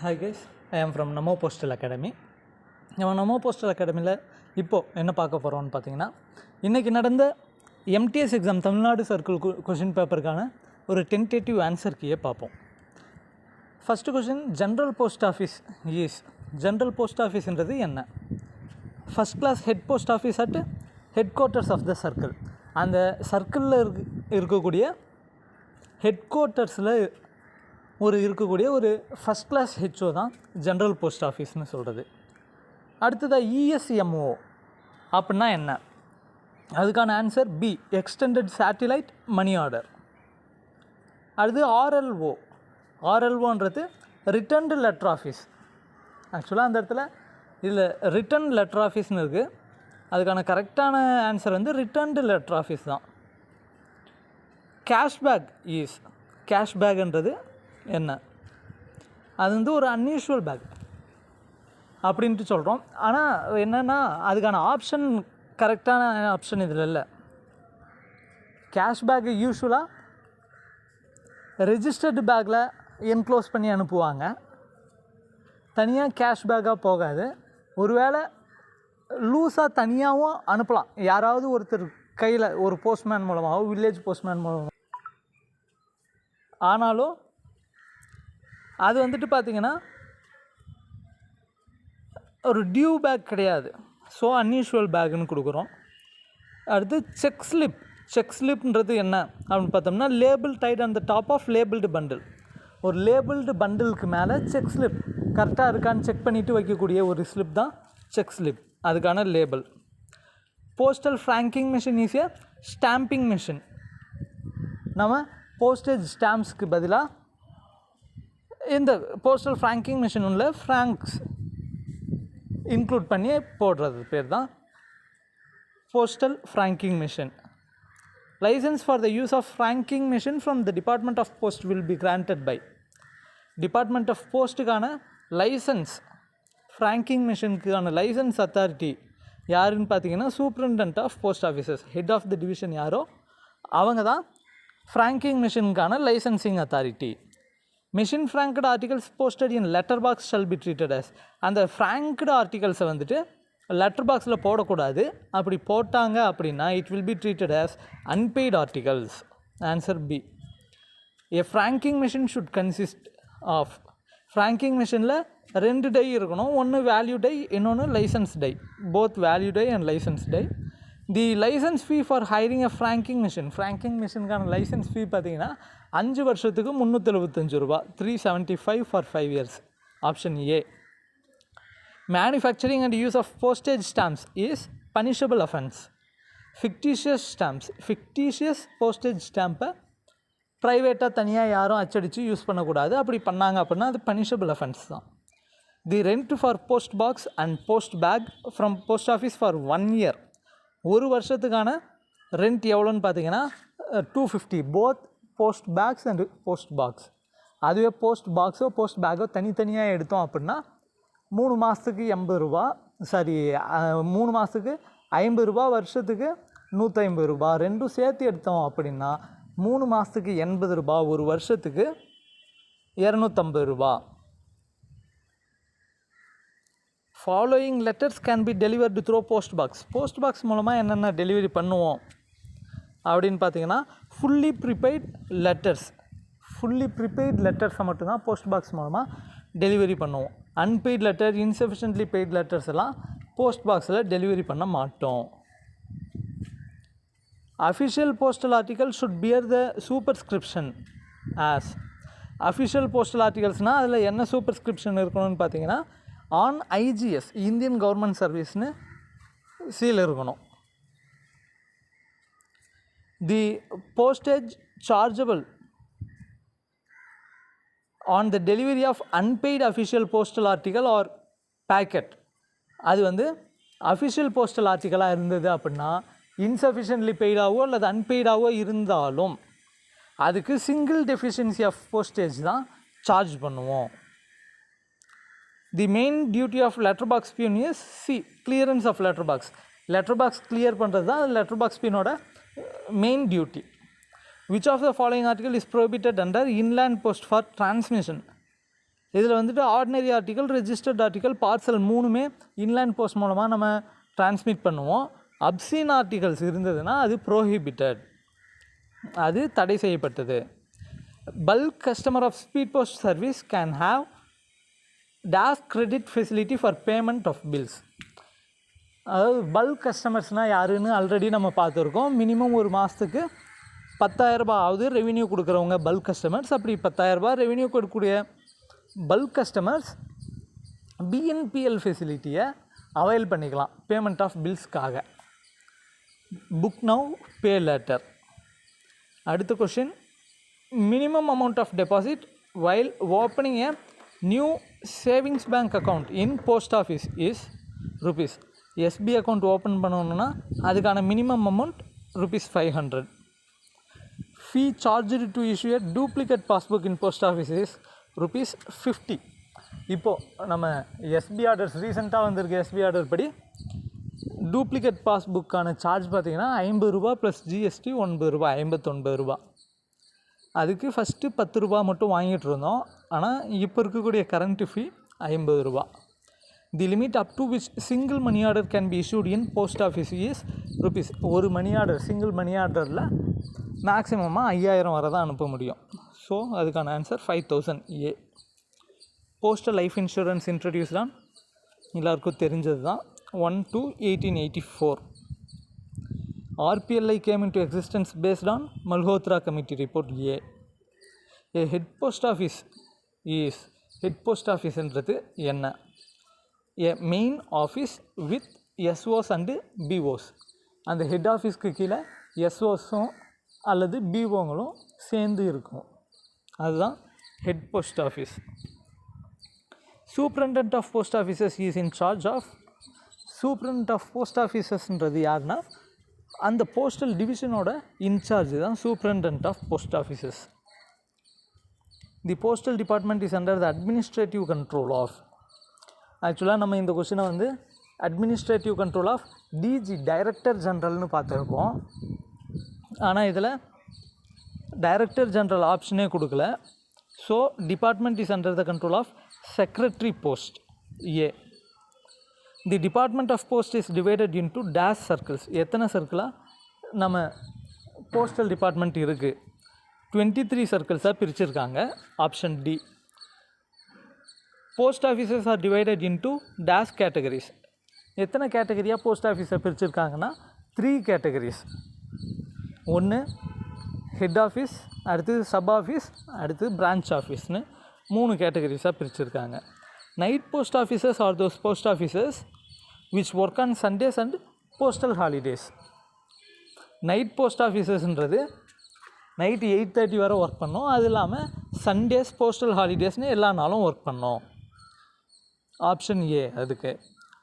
Hi guys, I am from Namo Postal Academy. நம்ம நமோ postal அகாடமியில் இப்போது என்ன பார்க்க போகிறோம்னு பார்த்தீங்கன்னா, இன்றைக்கி நடந்த MTS exam Tamil Nadu circle question பேப்பருக்கான ஒரு டென்டேட்டிவ் ஆன்சர் கீயை பார்ப்போம். First question, general post office is. General post ஆஃபீஸ்ன்றது என்ன? First class head post office at headquarters of the circle. அந்த சர்க்கிளில் இருக்கக்கூடிய ஹெட் குவார்ட்டர்ஸில் இருக்கக்கூடிய ஒரு ஃபஸ்ட் கிளாஸ் ஹெச்ஓ தான் ஜென்ரல் போஸ்ட் ஆஃபீஸ்னு சொல்கிறது. அடுத்ததாக இஎஸ்எம்ஓ அப்படின்னா என்ன? அதுக்கான answer B, extended satellite money order. அடுத்து ஆர்எல்ஓ. ஆர்எல்ஓன்றது ரிட்டர்ன்டு லெட்டர் ஆஃபீஸ். ஆக்சுவலாக அந்த இடத்துல இதில் ரிட்டன் லெட்டர் ஆஃபீஸ்னு இருக்குது. அதுக்கான கரெக்டான ஆன்சர் வந்து ரிட்டர்ன்டு லெட்டர் ஆஃபீஸ் தான். Cashback is. கேஷ்பேக்ன்றது என்ன? அது வந்து ஒரு அன்யூஷுவல் பேக் அப்படின்ட்டு சொல்கிறோம். ஆனால் என்னென்னா அதுக்கான ஆப்ஷன் கரெக்டான ஆப்ஷன் இதில் இல்லை. கேஷ்பேக்கு யூஸ்வலாக ரெஜிஸ்டர்டு பேக்கில் என்க்ளோஸ் பண்ணி அனுப்புவாங்க. தனியாக கேஷ்பேக்காக போகாது. ஒருவேளை லூஸாக தனியாகவும் அனுப்பலாம். யாராவது ஒருத்தர் கையில் ஒரு போஸ்ட்மேன் மூலமாகவோ வில்லேஜ் போஸ்ட்மேன் மூலமாக. ஆனாலும் அது வந்துட்டு பார்த்திங்கன்னா ஒரு டியூ பேக் கிடையாது. ஸோ அன்யூஷுவல் பேக்குன்னு கொடுக்குறோம். அடுத்து செக் ஸ்லிப். செக் ஸ்லிப்ன்றது என்ன அப்படின்னு பார்த்தோம்னா, label tied on the top of labelled bundle. ஒரு லேபிள்டு பண்டிலுக்கு மேலே செக் ஸ்லிப் கரெக்டாக இருக்கான்னு செக் பண்ணிவிட்டு வைக்கக்கூடிய ஒரு ஸ்லிப் தான் செக் ஸ்லிப். அதுக்கான label. Postal franking machine is a stamping machine. நம்ம போஸ்டேஜ் ஸ்டாம்ப்ஸ்க்கு பதிலாக இந்த போஸ்டல் ஃப்ராங்கிங் மிஷின் உள்ள ஃப்ராங்க்ஸ் இன்க்ளூட் பண்ணி போடுறது பேர் தான் postal franking machine. Licence for the use of franking machine from the department of post will be granted by. Department of போஸ்ட்டுக்கான லைசன்ஸ், ஃப்ராங்கிங் மிஷினுக்கான லைசன்ஸ் அத்தாரிட்டி யாருன்னு பார்த்தீங்கன்னா superintendent of post officers, head of the division யாரோ அவங்க தான் franking மிஷினுக்கான licensing authority. Machine franked articles posted in letter box shall be treated as. அந்த franked ஆர்டிகல்ஸை வந்துட்டு லெட்டர் பாக்ஸில் போடக்கூடாது. அப்படி போட்டாங்க அப்படின்னா it will be treated as unpaid articles. Answer B. A franking machine should consist of. Franking மிஷினில் 2 die இருக்கணும். ஒன்று வேல்யூ டை, இன்னொன்று licence die. Both value die and licence die. The licence fee for hiring a franking machine. Franking மிஷினுக்கான licence fee பார்த்தீங்கன்னா 5 வருஷத்துக்கு 375 ரூபா, 375 for 5 years. Option A. Manufacturing and use of postage stamps is punishable offence. Fictitious stamps, fictitious postage ஸ்டாம்பை ப்ரைவேட்டாக தனியாக யாரும் அச்சடித்து use பண்ணக்கூடாது. அப்படி பண்ணாங்க அப்படின்னா அது பனிஷபிள் அஃபென்ஸ் தான். The rent for post box and post bag from post office for 1 year. ஒரு வருஷத்துக்கான ரெண்ட் எவ்வளோன்னு பார்த்தீங்கன்னா 250. Both post bags and post box. அதுவே போஸ்ட் பாக்ஸோ போஸ்ட் பேக்கோ தனித்தனியாக எடுத்தோம் அப்படின்னா 3 மாதத்துக்கு 80 ரூபா, 3 மாதத்துக்கு 50 ரூபா, வருஷத்துக்கு 150 ரூபா. ரெண்டும் சேர்த்து எடுத்தோம் அப்படின்னா 3 மாதத்துக்கு 80 ரூபா, ஒரு வருஷத்துக்கு 250 ரூபா. Following letters can be delivered through post box. Post box மூலமாக என்னென்ன டெலிவரி பண்ணுவோம் அப்படின்னு பார்த்தீங்கன்னா, fully prepaid letters. Fully prepaid லெட்டர்ஸை மட்டும்தான் போஸ்ட் பாக்ஸ் மூலமாக டெலிவரி பண்ணுவோம். Unpaid letter, insufficiently paid letters எல்லாம் போஸ்ட் பாக்ஸில் டெலிவரி பண்ண மாட்டோம். Official postal article should bear the superscription as. Official postal ஆர்டிகல்ஸ்னால் அதில் என்ன சூப்பர்ஸ்கிரிப்ஷன் இருக்கணும்னு பார்த்தீங்கன்னா, ஆன் ஐஜிஎஸ், இந்தியன் கவர்மெண்ட் சர்வீஸ்னு சீல் இருக்கணும். The postage chargeable on the delivery of unpaid official postal article or packet. அது வந்து அஃபிஷியல் போஸ்டல் ஆர்டிக்கலாக இருந்தது அப்படின்னா இன்சஃபிஷியன்ட்லி பெய்டாவோ அல்லது அன்பெய்டாவோ இருந்தாலும் அதுக்கு சிங்கிள் டெஃபிஷியன்சி ஆஃப் போஸ்டேஜ் தான் சார்ஜ் பண்ணுவோம். The main duty of letter box peon is C, clearance of letter box. Letter box clear பண்ணுறது தான் லெட்டர் பாக்ஸ் பியூனோட main duty. Which of the following article is prohibited under inland post for transmission? இதில் வந்துட்டு ordinary article, registered article, parcel மூணுமே inland post மூலமாக நம்ம transmit பண்ணுவோம். Obscene articles இருந்ததுன்னா அது ப்ரோஹிபிட்டட், அது தடை செய்யப்பட்டது. Bulk customer of speed post service can have dash credit facility for payment of bills. அதாவது பல்க் கஸ்டமர்ஸ்னால் யாருன்னு ஆல்ரெடி நம்ம பார்த்துருக்கோம். மினிமம் ஒரு மாதத்துக்கு 10,000 ஆகுது ரெவென்யூ கொடுக்குறவங்க பல்க் கஸ்டமர்ஸ். அப்படி 10,000 ரெவென்யூ கொடுக்கக்கூடிய பல்க் கஸ்டமர்ஸ் பிஎன்பிஎல் ஃபெசிலிட்டியை அவைல் பண்ணிக்கலாம் பேமெண்ட் ஆஃப் பில்ஸ்க்காக. Book now pay later. அடுத்த question, minimum amount of deposit while opening a new savings bank account in post office is rupees. SB account open பண்ணணுன்னா அதுக்கான minimum amount ₹500. Fee charged to issue a duplicate passbook in post office is ₹50. இப்போது நம்ம SB orders ரீசெண்டாக வந்திருக்க SB order படி duplicate பாஸ்புக்கான charge பார்த்திங்கன்னா ₹50 plus GST ₹9, ₹59. அதுக்கு ஃபஸ்ட்டு ₹10 மட்டும் வாங்கிட்டு இருந்தோம். ஆனால் இப்போ இருக்கக்கூடிய current fee ₹50. The limit up to which single money order can be issued in post office is ₹. ஒரு மணி ஆர்டர், சிங்கிள் மணி ஆர்டரில் மேக்ஸிமமாக 5,000 வரை தான் அனுப்ப முடியும். ஸோ அதுக்கான answer 5,000 A. Postal life insurance introduced on எல்லாருக்கும் தெரிஞ்சது தான் 1/2/1884. RPLI came into existence based on Malhotra Committee Report A. A head post office is head post office என்றது என்ன? A main office with SOs and BOs. அந்த head ஆஃபீஸ்க்கு கீழே SOஸும் அல்லது BOங்களும் சேர்ந்து இருக்கும், அதுதான் head post office. Superintendent of post offices is in charge of. Superintendent of post ஆஃபீஸஸ்ன்றது யாருன்னா அந்த போஸ்டல் டிவிஷனோட இன்சார்ஜ் தான் superintendent of post offices. The postal department is under the administrative control of. ஆக்சுவலாக நம்ம இந்த கொஸ்டினை வந்து administrative control of DG director ஜென்ரல்னு பார்த்துருப்போம். ஆனால் இதில் டைரக்டர் ஜென்ரல் ஆப்ஷனே கொடுக்கல. So department is under the control of secretary post A. The department of post is divided into dash circles. எத்தனை சர்க்கிளாக நம்ம போஸ்டல் டிபார்ட்மெண்ட் இருக்குது? 23 சர்க்கிள்ஸாக பிரிச்சுருக்காங்க. Option D. Post offices are divided into dash categories. எத்தனை கேட்டகரியாக போஸ்ட் ஆஃபீஸை பிரிச்சுருக்காங்கன்னா 3 கேட்டகரிஸ். ஒன்று ஹெட் ஆஃபீஸ், அடுத்தது சப் ஆஃபீஸ், அடுத்தது பிரான்ச் ஆஃபீஸ்னு 3 கேட்டகரிஸாக பிரிச்சுருக்காங்க. Night post offices are those post offices which work on Sundays and postal holidays. Night post ஆஃபீஸஸ்ன்றது நைட்டு 8:30 வரை ஒர்க் பண்ணோம். அது இல்லாமல் சண்டேஸ், போஸ்டல் ஹாலிடேஸ்னு எல்லா நாளும் ஒர்க் பண்ணோம். ஆப்ஷன் ஏ அதுக்கு.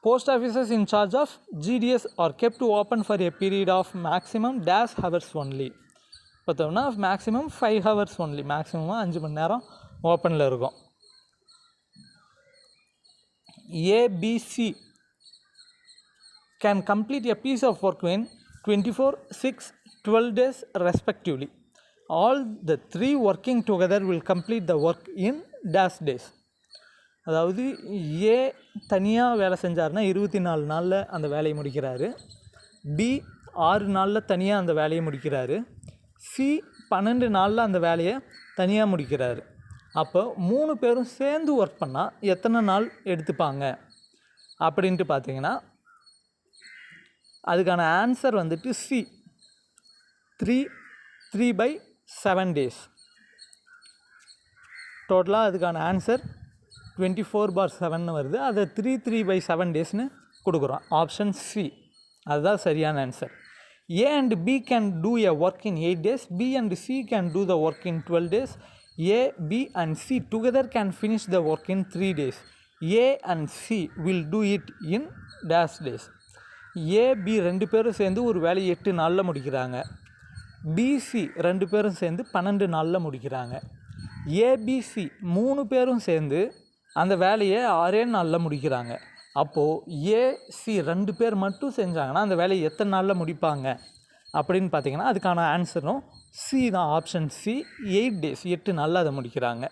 Post offices in charge of GDS are kept open for a period of maximum dash hours only. பார்த்தோம்னா மேக்ஸிமம் 5 hours ஒன்லி, மேக்ஸிமமாக 5 மணி நேரம் ஓப்பனில் இருக்கும். ABC can complete a piece of work in 24, 6, 12 days respectively. All the 3 working together will complete the work in dash days. அதாவது ஏ தனியாக வேலை செஞ்சார்னா 24 நாளில் அந்த வேலையை முடிக்கிறாரு. பி 6 நாளில் தனியாக அந்த வேலையை முடிக்கிறாரு. சி 12 நாளில் அந்த வேலையை தனியாக முடிக்கிறாரு. அப்போ 3 பேரும் சேர்ந்து ஒர்க் பண்ணால் எத்தனை நாள் எடுத்துப்பாங்க அப்படின்ட்டு பார்த்தீங்கன்னா அதுக்கான ஆன்சர் வந்துட்டு சி 3/7 days. டோட்டலாக அதுக்கான ஆன்சர் 24/7 வருது. அதை 3/7 daysனு கொடுக்குறோம். ஆப்ஷன் சி அதுதான் சரியான answer. A and B can do a work in 8 days. B and C can do the work in 12 days. A, B and C together can finish the work in 3 days. A and C will do it in dash days. A, B 2 பேரும் சேர்ந்து ஒரு வேலையை 8 நாளில் முடிக்கிறாங்க. BC 2 பேரும் சேர்ந்து 12 நாளில் முடிக்கிறாங்க. ABC 3 பேரும் சேர்ந்து அந்த வேலையை 6 நாளில் முடிக்கிறாங்க. அப்போது ஏசி 2 பேர் மட்டும் செஞ்சாங்கன்னா அந்த வேலையை எத்தனை நாளில் முடிப்பாங்க அப்படின்னு பார்த்தீங்கன்னா அதுக்கான ஆன்சரும் சி தான். ஆப்ஷன் சி 8 days, 8 நாளில் அதை முடிக்கிறாங்க.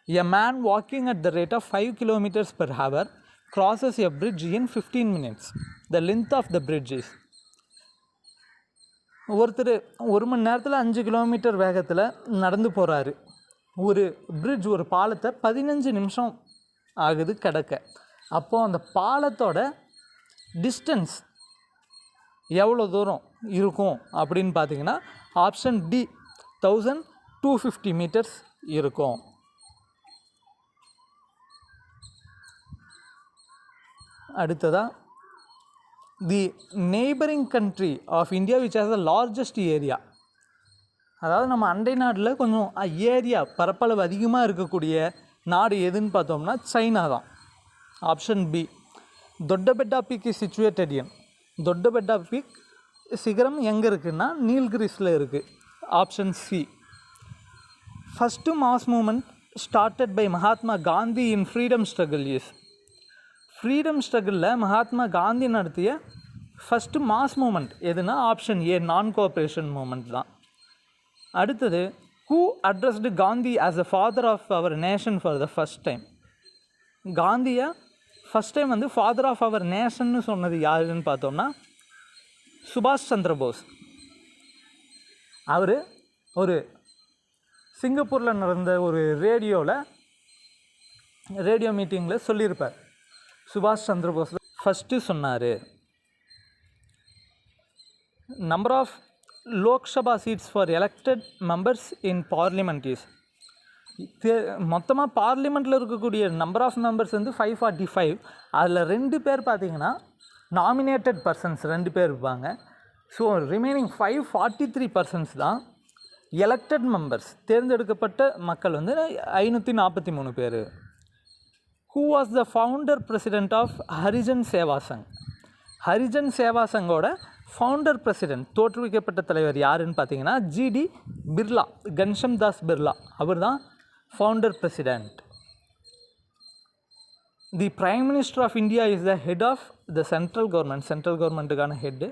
A man walking at the rate of 5 kilometers per hour crosses a bridge in 15 minutes. The length of the bridge is. ஒருத்தர் 1 மணி நேரத்தில் 5 கிலோமீட்டர் வேகத்தில் நடந்து போகிறாரு. ஒரு பிரிட்ஜ், ஒரு பாலத்தை 15 நிமிஷம் ஆகுது கடக்க. அப்போது அந்த பாலத்தோட டிஸ்டன்ஸ் எவ்வளோ தூரம் இருக்கும் அப்படின்னு பார்த்தீங்கன்னா ஆப்ஷன் டி 1250 மீட்டர்ஸ் இருக்கும். அடுத்ததாக the neighbouring country of India which has the largest area. அதாவது நம்ம அண்டை நாட்டில் கொஞ்சம் ஏரியா பரப்பளவு அதிகமாக இருக்கக்கூடிய நாடு எதுன்னு பார்த்தோம்னா சைனா தான். Option B Doddabetta peak is situated in. Doddabetta peak சிகரம் எங்கே இருக்குன்னா நீல்கிரிஸில் இருக்குது. Option C first mass movement started by Mahatma Gandhi in freedom struggle is. Freedom ஸ்ட்ரகிளில் மகாத்மா காந்தி நடத்திய ஃபஸ்ட்டு மாஸ் மூமெண்ட் எதுனா option A non cooperation movement தான். அடுத்தது who addressed Gandhi as a father of our nation for the first time. காந்தியை first time வந்து father of our நேஷன்னு சொன்னது யாருன்னு பார்த்தோம்னா சுபாஷ் சந்திர போஸ். அவர் ஒரு சிங்கப்பூரில் நடந்த ஒரு ரேடியோ மீட்டிங்கில் சொல்லியிருப்பார். சுபாஷ் சந்திர போஸ் ஃபஸ்ட்டு சொன்னார், number of Lok Sabha seats for elected members in parliament is. மொத்தமாக பார்லிமெண்ட்டில் இருக்கக்கூடிய நம்பர் ஆஃப் மெம்பர்ஸ் வந்து 545. அதில் 2 பேர் பார்த்திங்கன்னா நாமினேட்டட் பர்சன்ஸ் 2 பேர் இருப்பாங்க. ஸோ ரிமைனிங் 543 பர்சன்ஸ் தான் எலெக்டட் மெம்பர்ஸ், தேர்ந்தெடுக்கப்பட்ட மக்கள் வந்து 543 பேர். Who was the founder president of Harijan Seva Sangh. Harijan Seva சங்கோட ஃபவுண்டர் பிரசிடெண்ட், தோற்றுவிக்கப்பட்ட தலைவர் யாருன்னு பார்த்தீங்கன்னா ஜிடி பிர்லா, கன்ஷம் தாஸ் பிர்லா. அவர் தான் founder president. The prime minister of India is the head of the central government. Central கவர்மெண்ட்டுக்கான head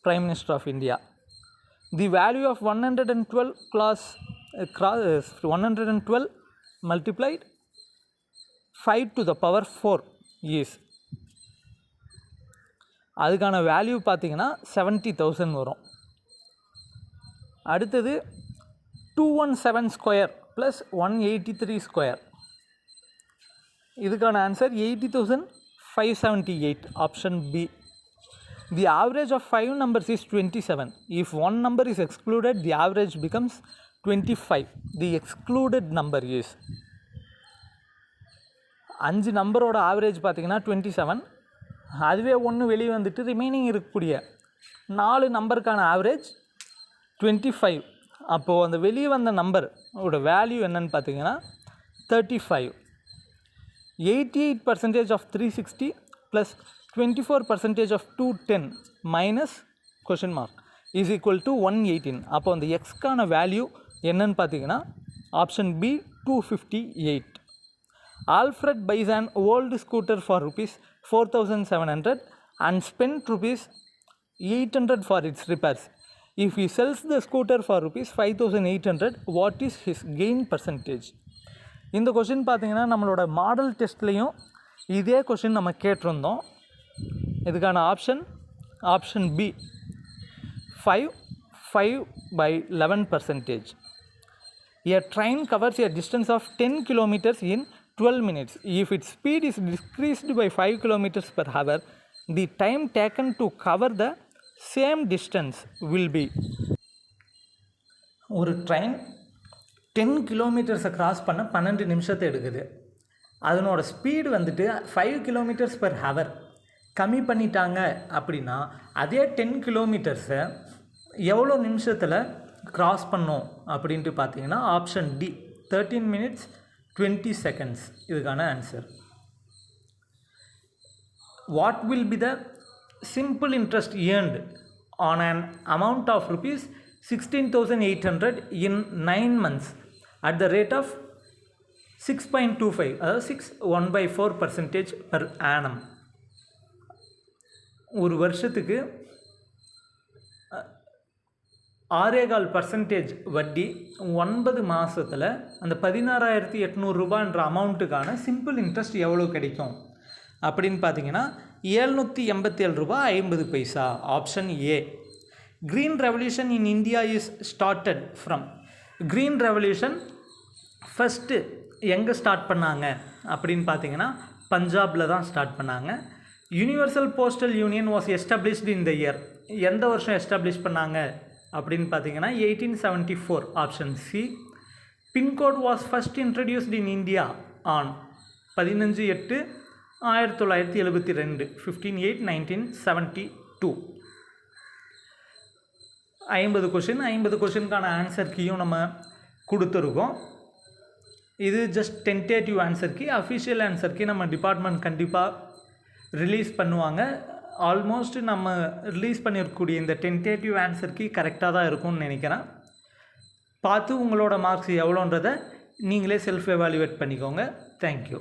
prime minister of India. The value of 112 multiplied 5 to the power 4 is. அதுக்கான value பார்த்திங்கன்னா 70,000 வரும். அடுத்தது 217 ஸ்கொயர் ப்ளஸ் 183 ஸ்கொயர். இதுக்கான answer 80,578. Option B. The average of 5 numbers is 27. If one number is excluded, the average becomes 25. The excluded number is. 5 நம்பரோட average பார்த்திங்கன்னா 27. அதுவே 1 வெளியே வந்துட்டு ரிமைனிங் இருக்கக்கூடிய 4 நம்பருக்கான ஆவரேஜ் 25. அப்போது அந்த வெளியே வந்த நம்பரோட வேல்யூ என்னன்னு பார்த்தீங்கன்னா 35. 88% of 360 plus 24% of 210 minus question mark is equal to 118. அப்போ அந்த எக்ஸ்க்கான வேல்யூ என்னன்னு பார்த்தீங்கன்னா option B 258. Alfred buys an old scooter for rupees 4,700 and spent rupees 800 for its repairs. If he sells the scooter for rupees 5,800, what is his gain percentage? இந்த question பார்த்தீங்கன்னா நம்மளோட model டெஸ்ட்லேயும் இதே question நம்ம கேட்டிருந்தோம். இதுக்கான option B 5/11%. A train covers a distance of 10 kilometers in 12 minutes. If its speed is decreased by 5 kilometers per hour, the time taken to cover the same distance will be. ஒரு train 10 கிலோமீட்டர்ஸை cross பண்ண 12 நிமிஷத்தை எடுக்குது. அதனோட speed வந்துட்டு 5 kilometres per hour கம்மி பண்ணிட்டாங்க அப்படின்னா அதே 10 கிலோமீட்டர்ஸை எவ்வளோ நிமிஷத்தில் கிராஸ் பண்ணோம் அப்படின்ட்டு பார்த்தீங்கன்னா ஆப்ஷன் டி 13 minutes 20 seconds. இதுக்கான answer. What will be the simple interest earned on an amount of rupees 16,800 in 9 months at the rate of 6.25, அதாவது 1/4% per annum. ஒரு வருஷத்துக்கு 6.25% வட்டி 9 மாதத்தில் அந்த 16,800 ரூபான்ற அமௌண்ட்டுக்கான சிம்பிள் இன்ட்ரெஸ்ட் எவ்வளோ கிடைக்கும் அப்படின்னு பார்த்தீங்கன்னா 787 ரூபா 50 paisa. Option A. Green revolution in India is started from. Green revolution first எங்கே ஸ்டார்ட் பண்ணாங்க அப்படின்னு பார்த்தீங்கன்னா பஞ்சாபில் தான் ஸ்டார்ட் பண்ணாங்க. Universal postal union was established in the year. எந்த வருஷம் எஸ்டாப்ளிஷ் பண்ணாங்க அப்படின்னு பார்த்தீங்கன்னா 1874. Option C. Pincode was first introduced in India on 15/8/1972. 15/8/1972. 50 question. 50 கொஷினுக்கான ஆன்சர் கீயும் நம்ம கொடுத்துருக்கோம். இது just tentative answer key. Official answer key நம்ம டிபார்ட்மெண்ட் கண்டிப்பாக ரிலீஸ் பண்ணுவாங்க. ஆல்மோஸ்ட் நம்ம ரிலீஸ் பண்ணியிருக்கக்கூடிய இந்த டென்டேட்டிவ் ஆன்சர் கீ கரெக்டாக தான் இருக்கும்னு நினைக்கிறேன். பார்த்து உங்களோட மார்க்ஸ் எவ்வளோன்றதை நீங்களே செல்ஃப் எவாலுவேட் பண்ணிக்கோங்க. தேங்க்யூ.